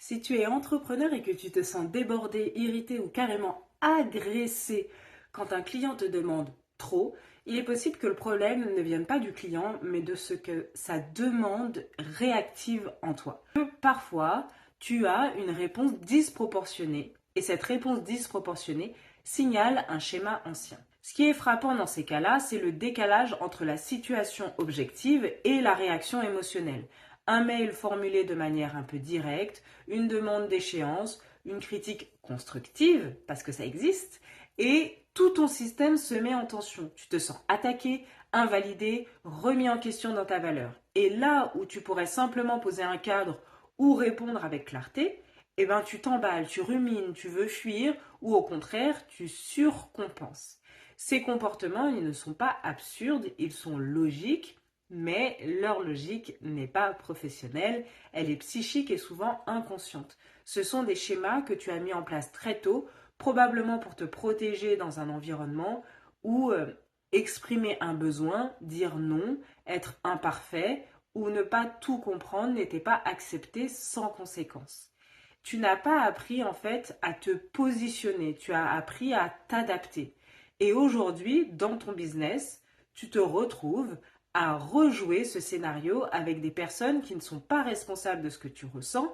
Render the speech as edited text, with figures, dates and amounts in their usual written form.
Si tu es entrepreneur et que tu te sens débordé, irrité ou carrément agressé quand un client te demande trop, il est possible que le problème ne vienne pas du client, mais de ce que sa demande réactive en toi. Parfois, tu as une réponse disproportionnée et cette réponse disproportionnée signale un schéma ancien. Ce qui est frappant dans ces cas-là, c'est le décalage entre la situation objective et la réaction émotionnelle. Un mail formulé de manière un peu directe, une demande d'échéance, une critique constructive, parce que ça existe, et tout ton système se met en tension. Tu te sens attaqué, invalidé, remis en question dans ta valeur. Et là où tu pourrais simplement poser un cadre ou répondre avec clarté, eh ben tu t'emballes, tu rumines, tu veux fuir, ou au contraire, tu surcompenses. Ces comportements, ils ne sont pas absurdes, ils sont logiques, mais leur logique n'est pas professionnelle, elle est psychique et souvent inconsciente. Ce sont des schémas que tu as mis en place très tôt, probablement pour te protéger dans un environnement où exprimer un besoin, dire non, être imparfait ou ne pas tout comprendre n'était pas accepté sans conséquence. Tu n'as pas appris en fait à te positionner, tu as appris à t'adapter. Et aujourd'hui, dans ton business, tu te retrouves à rejouer ce scénario avec des personnes qui ne sont pas responsables de ce que tu ressens,